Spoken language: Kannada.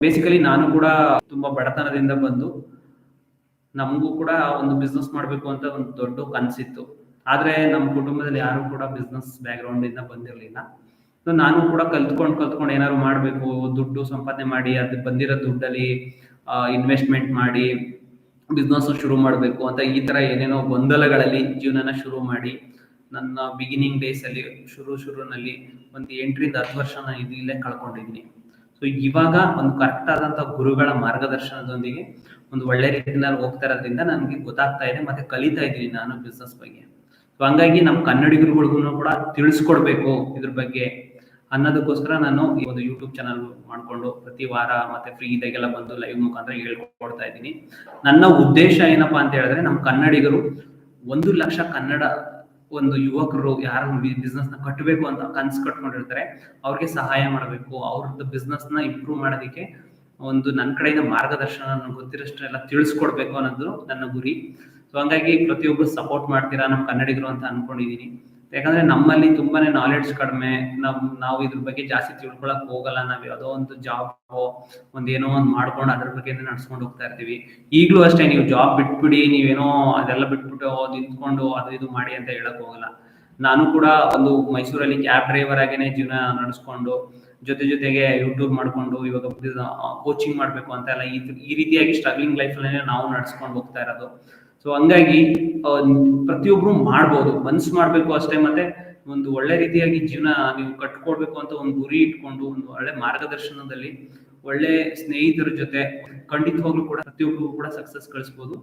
ಬೇಸಿಕಲಿ ನಾನು ಕೂಡ ತುಂಬಾ ಬಡತನದಿಂದ ಬಂದು ನಮಗೂ ಕೂಡ ಒಂದು ಬಿಸ್ನೆಸ್ ಮಾಡಬೇಕು ಅಂತ ಒಂದು ದೊಡ್ಡ ಕನಸಿತ್ತು. ಆದ್ರೆ ನಮ್ಮ ಕುಟುಂಬದಲ್ಲಿ ಯಾರು ಕೂಡ ಬಿಸ್ನೆಸ್ ಬ್ಯಾಕ್‌ಗ್ರೌಂಡ್ ಇಂದ ಬಂದಿರಲಿಲ್ಲ. ಸೊ ನಾನು ಕೂಡ ಕಲ್ತ್ಕೊಂಡು ಏನಾದ್ರು ಮಾಡಬೇಕು, ದುಡ್ಡು ಸಂಪಾದನೆ ಮಾಡಿ ಅದು ಬಂದಿರೋ ದುಡ್ಡಲ್ಲಿ ಇನ್ವೆಸ್ಟ್‌ಮೆಂಟ್ ಮಾಡಿ ಬಿಸ್ನೆಸ್ ಶುರು ಮಾಡಬೇಕು ಅಂತ ಈ ತರ ಏನೇನೋ ಗೊಂದಲಗಳಲ್ಲಿ ಜೀವನನ ಶುರು ಮಾಡಿ ನನ್ನ ಬಿಗಿನಿಂಗ್ ಡೇಸ್ ಅಲ್ಲಿ ಶುರುನಲ್ಲಿ ಒಂದು 8ರಿಂದ 10 ವರ್ಷ ನಾನು ಇಲ್ಲೇ ಕಳ್ಕೊಂಡಿದ್ದೀನಿ. ಸೊ ಇವಾಗ ಒಂದು ಕರೆಕ್ಟ್ ಆದಂತ ಗುರುಗಳ ಮಾರ್ಗದರ್ಶನದೊಂದಿಗೆ ಒಂದು ಒಳ್ಳೆ ರೀತಿಯಲ್ಲಿ ಹೋಗ್ತಾ ಇರೋದ್ರಿಂದ ನನಗೆ ಗೊತ್ತಾಗ್ತಾ ಇದೆ ಮತ್ತೆ ಕಲಿತಾ ಇದ್ದೀನಿ ನಾನು ಬಿಸ್ನೆಸ್ ಬಗ್ಗೆ. ಸೊ ಹಂಗಾಗಿ ನಮ್ಮ ಕನ್ನಡಿಗರುಗಳಿಗೂ ಕೂಡ ತಿಳಿಸ್ಕೊಡ್ಬೇಕು ಇದ್ರ ಬಗ್ಗೆ ಅನ್ನೋದಕ್ಕೋಸ್ಕರ ನಾನು ಈ ಒಂದು ಯೂಟ್ಯೂಬ್ ಚಾನಲ್ ಮಾಡ್ಕೊಂಡು ಪ್ರತಿ ವಾರ ಮತ್ತೆ ಫ್ರೀ ಇದಾಗೆಲ್ಲ ಬಂದು ಲೈವ್ ಮುಖಾಂತರ ಹೇಳ್ಕೊಡ್ತಾ ಇದ್ದೀನಿ. ನನ್ನ ಉದ್ದೇಶ ಏನಪ್ಪಾ ಅಂತ ಹೇಳಿದ್ರೆ ನಮ್ಮ ಕನ್ನಡಿಗರು 1,00,000 ಕನ್ನಡ ಒಂದು ಯುವಕರು ಯಾರು ಬಿಸ್ನೆಸ್ ನ ಕಟ್ಟಬೇಕು ಅಂತ ಕನ್ಸು ಕಟ್ಕೊಂಡಿರ್ತಾರೆ ಅವ್ರಿಗೆ ಸಹಾಯ ಮಾಡಬೇಕು, ಅವ್ರದ್ದು ಬಿಸ್ನೆಸ್ ನ ಇಂಪ್ರೂವ್ ಮಾಡೋದಕ್ಕೆ ಒಂದು ನನ್ನ ಕಡೆಯಿಂದ ಮಾರ್ಗದರ್ಶನ ನನಗೆ ಗೊತ್ತಿರೋಷ್ಟೆಲ್ಲ ತಿಳಿಸ್ಕೊಡ್ಬೇಕು ಅನ್ನೋದು ನನ್ನ ಗುರಿ. ಸೊ ಹಂಗಾಗಿ ಪ್ರತಿಯೊಬ್ಬರು ಸಪೋರ್ಟ್ ಮಾಡ್ತೀರಾ ನಮ್ಮ ಕನ್ನಡಿಗರು ಅಂತ ಅನ್ಕೊಂಡಿದೀನಿ. ಯಾಕಂದ್ರೆ ನಮ್ಮಲ್ಲಿ ತುಂಬಾನೇ ನಾಲೆಡ್ಜ್ ಕಡಿಮೆ, ನಾವು ಇದ್ರ ಬಗ್ಗೆ ಜಾಸ್ತಿ ತಿಳ್ಕೊಳಕ್ ಹೋಗಲ್ಲ. ನಾವ್ ಯಾವುದೋ ಒಂದು ಜಾಬ್ ಒಂದೇನೋ ಒಂದು ಮಾಡ್ಕೊಂಡು ಅದ್ರ ಬಗ್ಗೆ ನಡ್ಸ್ಕೊಂಡು ಹೋಗ್ತಾ ಇರ್ತೀವಿ. ಈಗ್ಲೂ ಅಷ್ಟೇ, ನೀವು ಜಾಬ್ ಬಿಟ್ಬಿಡಿ, ನೀವೇನೋ ಅದೆಲ್ಲ ಬಿಟ್ಬಿಟ್ಟು ನಿಂತ್ಕೊಂಡು ಅದು ಇದು ಮಾಡಿ ಅಂತ ಹೇಳಕ್ ಹೋಗಲ್ಲ. ನಾನು ಕೂಡ ಒಂದು ಮೈಸೂರಲ್ಲಿ ಕ್ಯಾಬ್ ಡ್ರೈವರ್ ಆಗೇನೆ ಜೀವನ ನಡೆಸ್ಕೊಂಡು ಜೊತೆಗೆ ಯೂಟ್ಯೂಬ್ ಮಾಡ್ಕೊಂಡು ಇವಾಗ ಕೋಚಿಂಗ್ ಮಾಡ್ಬೇಕು ಅಂತ ಎಲ್ಲ ಈ ರೀತಿಯಾಗಿ ಸ್ಟ್ರಗ್ಲಿಂಗ್ ಲೈಫ್ ಅಲ್ಲೇ ನಾವು ನಡ್ಸ್ಕೊಂಡು ಹೋಗ್ತಾ ಇರೋದು. ಸೊ ಹಂಗಾಗಿ ಪ್ರತಿಯೊಬ್ರು ಮಾಡ್ಬೋದು, ಮನ್ಸು ಮಾಡ್ಬೇಕು ಅಷ್ಟೇ. ಮತ್ತೆ ಒಂದು ಒಳ್ಳೆ ರೀತಿಯಾಗಿ ಜೀವನ ನೀವು ಕಟ್ಕೊಡ್ಬೇಕು ಅಂತ ಒಂದು ಗುರಿ ಇಟ್ಕೊಂಡು ಒಂದು ಒಳ್ಳೆ ಮಾರ್ಗದರ್ಶನದಲ್ಲಿ ಒಳ್ಳೆ ಸ್ನೇಹಿತರ ಜೊತೆ ಖಂಡಿತವಾಗ್ಲೂ ಕೂಡ ಪ್ರತಿಯೊಬ್ರು ಕೂಡ ಸಕ್ಸಸ್ ಗಳಿಸಬಹುದು.